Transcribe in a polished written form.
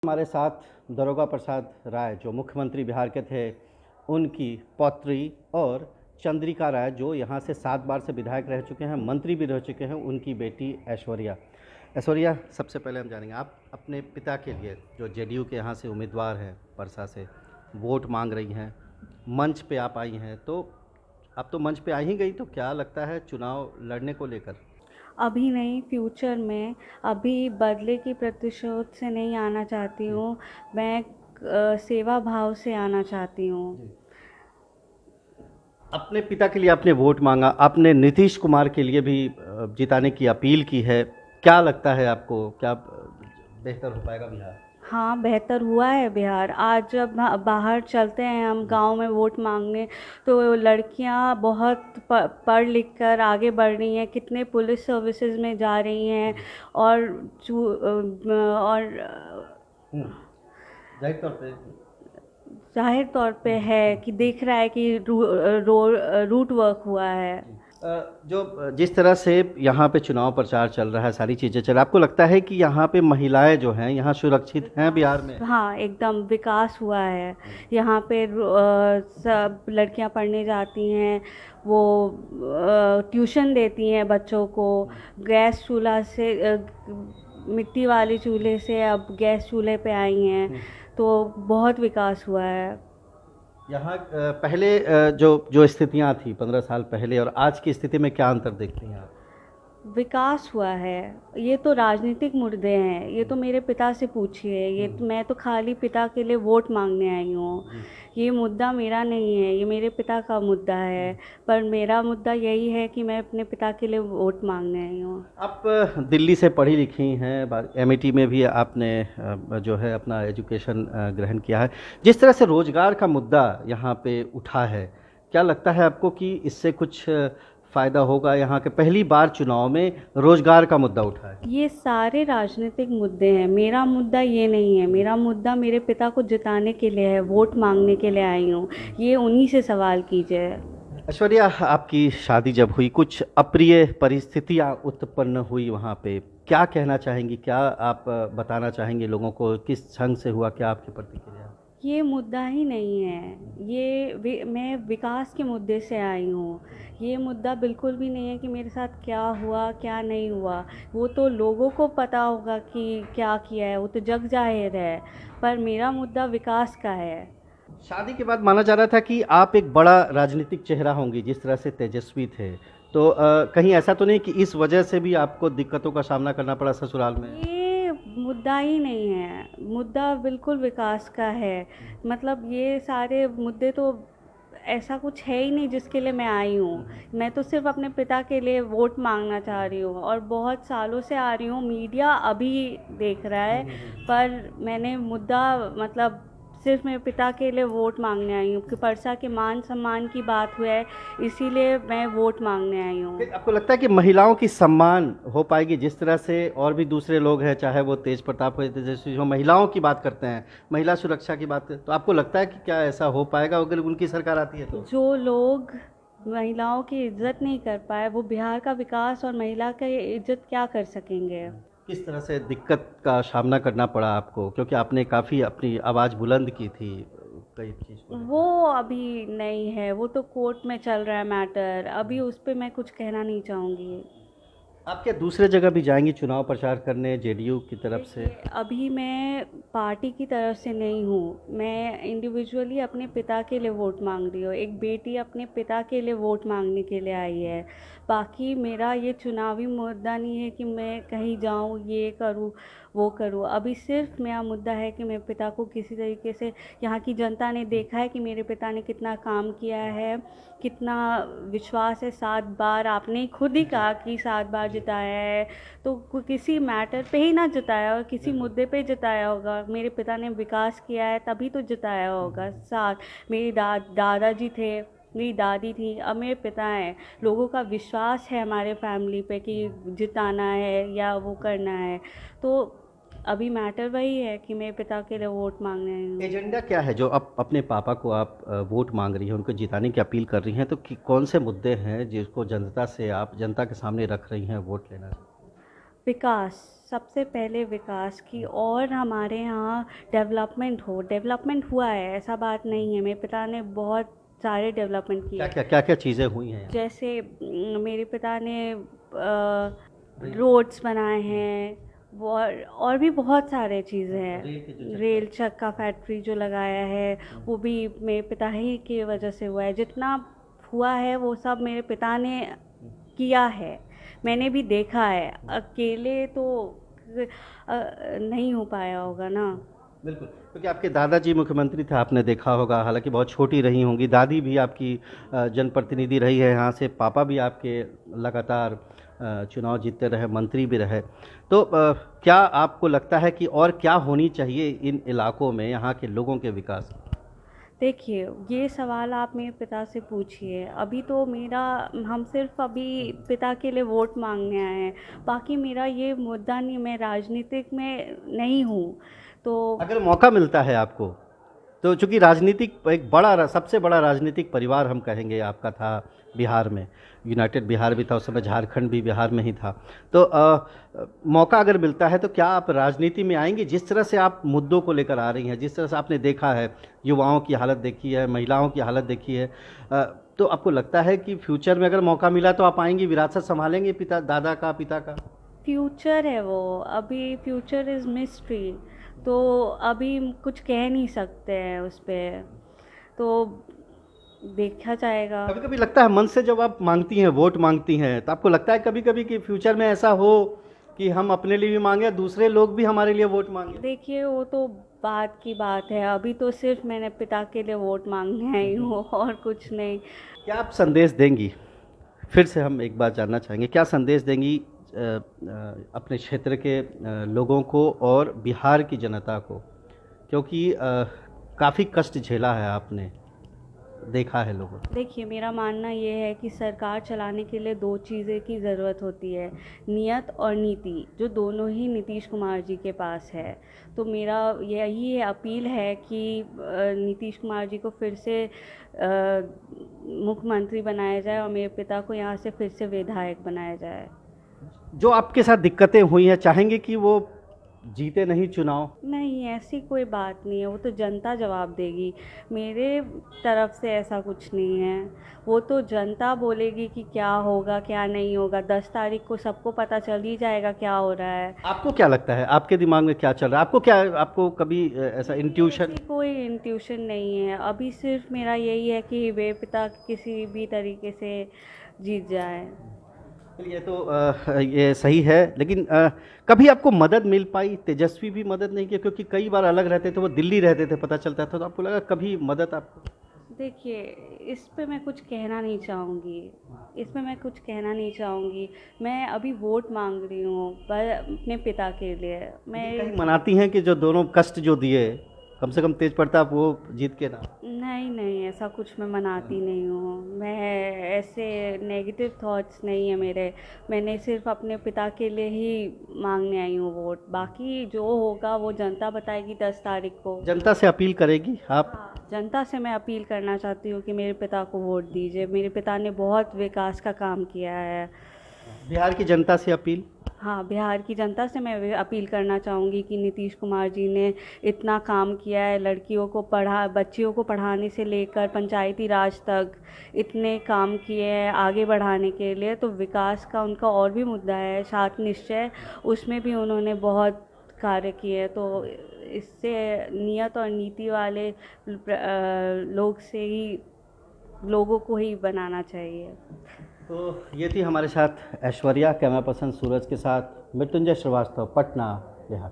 हमारे साथ दरोगा प्रसाद राय जो मुख्यमंत्री बिहार के थे, उनकी पौत्री और चंद्रिका राय जो यहाँ से 7 बार से विधायक रह चुके हैं, मंत्री भी रह चुके हैं, उनकी बेटी ऐश्वर्या। ऐश्वर्या, सबसे पहले हम जानेंगे आप अपने पिता के लिए जो जेडीयू के यहाँ से उम्मीदवार हैं, परसा से वोट मांग रही हैं, मंच पे आप आई हैं, तो अब तो मंच पे आ ही गई, तो क्या लगता है चुनाव लड़ने को लेकर? अभी नहीं, फ्यूचर में। अभी बदले की प्रतिशोध से नहीं आना चाहती हूँ। मैं सेवा भाव से आना चाहती हूँ। अपने पिता के लिए आपने वोट मांगा, आपने नीतीश कुमार के लिए भी जिताने की अपील की है। क्या लगता है आपको, क्या बेहतर हो पाएगा बिहार? हाँ, बेहतर हुआ है बिहार। आज जब बाहर चलते हैं हम गांव में वोट मांगने, तो लड़कियां बहुत पढ़ लिख कर आगे बढ़ रही हैं, कितने पुलिस सर्विसेज में जा रही हैं। और हम्म, जाहिर तौर पे जाहिर तौर पे है कि दिख रहा है कि रूट वर्क हुआ है। जो जिस तरह से यहाँ पे चुनाव प्रचार चल रहा है, सारी चीज़ें चल रहा है, आपको लगता है कि यहाँ पे महिलाएं जो हैं यहाँ सुरक्षित हैं बिहार में? हाँ, एकदम विकास हुआ है। यहाँ पे सब लड़कियाँ पढ़ने जाती हैं, वो ट्यूशन देती हैं बच्चों को। गैस चूल्हा से मिट्टी वाले चूल्हे से अब गैस चूल्हे पे आई हैं, तो बहुत विकास हुआ है। यहाँ पहले जो जो स्थितियाँ थी 15 साल पहले और आज की स्थिति में क्या अंतर देखती हैं आप? विकास हुआ है। ये तो राजनीतिक मुद्दे हैं, ये तो मेरे पिता से पूछिए। मैं तो खाली पिता के लिए वोट मांगने आई हूँ। ये मुद्दा मेरा नहीं है, ये मेरे पिता का मुद्दा है। पर मेरा मुद्दा यही है कि मैं अपने पिता के लिए वोट मांगने आई हूँ। आप दिल्ली से पढ़ी लिखी हैं, एमआईटी में भी आपने जो है अपना एजुकेशन ग्रहण किया है। जिस तरह से रोजगार का मुद्दा यहाँ पे उठा है, क्या लगता है आपको कि इससे कुछ फ़ायदा होगा? यहाँ के पहली बार चुनाव में रोजगार का मुद्दा उठा है। ये सारे राजनीतिक मुद्दे हैं, मेरा मुद्दा ये नहीं है। मेरा मुद्दा मेरे पिता को जिताने के लिए है, वोट मांगने के लिए आई हूँ। ये उन्हीं से सवाल कीजिए। ऐश्वर्या, आपकी शादी जब हुई, कुछ अप्रिय परिस्थितियाँ उत्पन्न हुई वहाँ पे, क्या कहना चाहेंगी? क्या आप बताना चाहेंगे लोगों को, किस ढंग से हुआ, क्या आपकी प्रतिक्रिया? ये मुद्दा ही नहीं है। मैं विकास के मुद्दे से आई हूँ। ये मुद्दा बिल्कुल भी नहीं है कि मेरे साथ क्या हुआ क्या नहीं हुआ। वो तो लोगों को पता होगा कि क्या किया है, वो तो जग जाहिर है। पर मेरा मुद्दा विकास का है। शादी के बाद माना जा रहा था कि आप एक बड़ा राजनीतिक चेहरा होंगी, जिस तरह से तेजस्वी थे, तो कहीं ऐसा तो नहीं कि इस वजह से भी आपको दिक्कतों का सामना करना पड़ा ससुराल में? ये मुद्दा ही नहीं है, मुद्दा बिल्कुल विकास का है। मतलब ये सारे मुद्दे तो ऐसा कुछ है ही नहीं जिसके लिए मैं आई हूँ। मैं तो सिर्फ अपने पिता के लिए वोट मांगना चाह रही हूँ, और बहुत सालों से आ रही हूँ। मीडिया अभी देख रहा है, पर मैंने मुद्दा मतलब सिर्फ मेरे पिता के लिए वोट मांगने आई हूँ कि परसा के मान सम्मान की बात हुई है, इसीलिए मैं वोट मांगने आई हूँ। फिर आपको लगता है कि महिलाओं की सम्मान हो पाएगी जिस तरह से और भी दूसरे लोग हैं, चाहे वो तेज प्रताप हो, तेजस्वी हो, महिलाओं की बात करते हैं, महिला सुरक्षा की बात करते, तो आपको लगता है कि क्या ऐसा हो पाएगा अगर उनकी सरकार आती है तो? जो लोग महिलाओं की इज्जत नहीं कर पाए, वो बिहार का विकास और महिला की इज्जत क्या कर सकेंगे। किस तरह से दिक्कत का सामना करना पड़ा आपको, क्योंकि आपने काफ़ी अपनी आवाज़ बुलंद की थी कई चीज़ को वो लेकर? अभी नहीं है, वो तो कोर्ट में चल रहा है मैटर। अभी उस पर मैं कुछ कहना नहीं चाहूँगी। आप क्या दूसरे जगह भी जाएंगी चुनाव प्रचार करने जेडीयू की तरफ से? देखिए, अभी मैं पार्टी की तरफ से नहीं हूँ। मैं इंडिविजुअली अपने पिता के लिए वोट मांग रही हूँ। एक बेटी अपने पिता के लिए वोट मांगने के लिए आई है। बाकी मेरा ये चुनावी मुद्दा नहीं है कि मैं कहीं जाऊँ, ये करूँ वो करूँ। अभी सिर्फ मेरा मुद्दा है कि मेरे पिता को किसी तरीके से, यहाँ की जनता ने देखा है कि मेरे पिता ने कितना काम किया है, कितना विश्वास है। 7 बार, आपने ही खुद ही कहा कि 7 बार जिताया है, तो किसी मैटर पे ही ना जिताया होगा, किसी मुद्दे पे जिताया होगा। मेरे पिता ने विकास किया है तभी तो जिताया होगा। साथ मेरी दादाजी थे, मेरी दादी थी, अब मेरे पिता हैं। लोगों का विश्वास है हमारे फैमिली पे कि जिताना है या वो करना है। तो अभी मैटर वही है कि मेरे पिता के लिए वोट मांगने आई हूँ। एजेंडा क्या है जो आप अपने पापा को आप वोट मांग रही हैं, उनको जिताने की अपील कर रही हैं, तो कौन से मुद्दे हैं जिसको जनता के सामने रख रही हैं वोट लेना? विकास, सबसे पहले विकास की, और हमारे यहाँ डेवलपमेंट हो। डेवलपमेंट हुआ है, ऐसा बात नहीं है, मेरे पिता ने बहुत सारे डेवलपमेंट किए। क्या क्या चीज़ें हुई हैं यहाँ? जैसे मेरे पिता ने रोड्स बनाए हैं, और भी बहुत सारे चीज़ें हैं। रेल चक्का फैक्ट्री जो लगाया है वो भी मेरे पिता ही की वजह से हुआ है। जितना हुआ है वो सब मेरे पिता ने किया है, मैंने भी देखा है। अकेले तो नहीं हो पाया होगा ना। बिल्कुल, क्योंकि आपके दादाजी मुख्यमंत्री थे, आपने देखा होगा, हालांकि बहुत छोटी रही होंगी। दादी भी आपकी जनप्रतिनिधि रही है यहाँ से, पापा भी आपके लगातार चुनाव जीतते रहे, मंत्री भी रहे। तो क्या आपको लगता है कि और क्या होनी चाहिए इन इलाकों में यहाँ के लोगों के विकास? देखिए, ये सवाल आप मेरे पिता से पूछिए। अभी तो हम सिर्फ अभी पिता के लिए वोट मांगने आए हैं, बाकी मेरा ये मुद्दा नहीं, मैं राजनीतिक में नहीं हूँ। तो अगर मौका मिलता है आपको, तो चूंकि राजनीतिक एक सबसे बड़ा राजनीतिक परिवार हम कहेंगे आपका था बिहार में, यूनाइटेड बिहार भी था उस समय, झारखंड भी बिहार में ही था। तो मौका अगर मिलता है तो क्या आप राजनीति में आएंगे? जिस तरह से आप मुद्दों को लेकर आ रही हैं, जिस तरह से आपने देखा है, युवाओं की हालत देखी है, महिलाओं की हालत देखी है, तो आपको लगता है कि फ्यूचर में अगर मौका मिला तो आप आएंगी, विरासत संभालेंगे दादा का, पिता का? फ्यूचर है वो, अभी फ्यूचर इज़ मिस्ट्री, तो अभी कुछ कह नहीं सकते हैं उस पर, तो देखा जाएगा। कभी कभी लगता है मन से, जब आप मांगती हैं, वोट मांगती हैं, तो आपको लगता है कभी कभी कि फ्यूचर में ऐसा हो कि हम अपने लिए भी मांगे, दूसरे लोग भी हमारे लिए वोट मांगे? देखिए, वो तो बात की बात है, अभी तो सिर्फ मैंने पिता के लिए वोट मांगने आई हूँ और कुछ नहीं। क्या आप संदेश देंगी, फिर से हम एक बात जानना चाहेंगे, क्या संदेश देंगी अपने क्षेत्र के लोगों को और बिहार की जनता को? क्योंकि काफ़ी कष्ट झेला है आपने, देखा है लोगों ने। देखिए, मेरा मानना ये है कि सरकार चलाने के लिए दो चीज़ें की ज़रूरत होती है, नियत और नीति, जो दोनों ही नीतीश कुमार जी के पास है। तो मेरा यही अपील है कि नीतीश कुमार जी को फिर से मुख्यमंत्री बनाया जाए और मेरे पिता को यहाँ से फिर से विधायक बनाया जाए। जो आपके साथ दिक्कतें हुई हैं, चाहेंगे कि वो जीते नहीं चुनाव? नहीं, ऐसी कोई बात नहीं है, वो तो जनता जवाब देगी। मेरे तरफ से ऐसा कुछ नहीं है, वो तो जनता बोलेगी कि क्या होगा क्या नहीं होगा। 10 तारीख को सबको पता चल ही जाएगा क्या हो रहा है। आपको क्या लगता है, आपके दिमाग में क्या चल रहा है? आपको कभी ऐसा इंट्यूशन? कोई इंट्यूशन नहीं है, अभी सिर्फ मेरा यही है कि मेरे पिता किसी भी तरीके से जीत जाए। ये तो ये सही है, लेकिन कभी आपको मदद मिल पाई? तेजस्वी भी मदद नहीं किया, क्योंकि कई बार अलग रहते थे, वो दिल्ली रहते थे, पता चलता था, तो आपको लगा कभी मदद आपको? देखिए, इस पे मैं कुछ कहना नहीं चाहूँगी, मैं अभी वोट मांग रही हूँ पर अपने पिता के लिए। मैं कहीं मनाती हैं कि जो दोनों कष्ट जो दिए, कम से कम तेज प्रताप वो जीत के ना? नहीं, ऐसा कुछ मैं मनाती नहीं हूँ। मैं ऐसे नेगेटिव थॉट्स नहीं है मेरे। मैंने सिर्फ अपने पिता के लिए ही मांगने आई हूँ वोट, बाकी जो होगा वो जनता बताएगी 10 तारीख को। जनता से अपील करेगी आप? हाँ, जनता से मैं अपील करना चाहती हूँ कि मेरे पिता को वोट दीजिए। मेरे पिता ने बहुत विकास का काम किया है। बिहार की जनता से अपील? हाँ, बिहार की जनता से मैं अपील करना चाहूँगी कि नीतीश कुमार जी ने इतना काम किया है, बच्चियों को पढ़ाने से लेकर पंचायती राज तक इतने काम किए हैं आगे बढ़ाने के लिए। तो विकास का उनका और भी मुद्दा है, सात निश्चय, उसमें भी उन्होंने बहुत कार्य किए। तो इससे नियत और नीति वाले लोगों को ही बनाना चाहिए। तो ये थी हमारे साथ ऐश्वर्या, कैमरा पर्सन सूरज के साथ मृत्युंजय श्रीवास्तव, पटना, बिहार।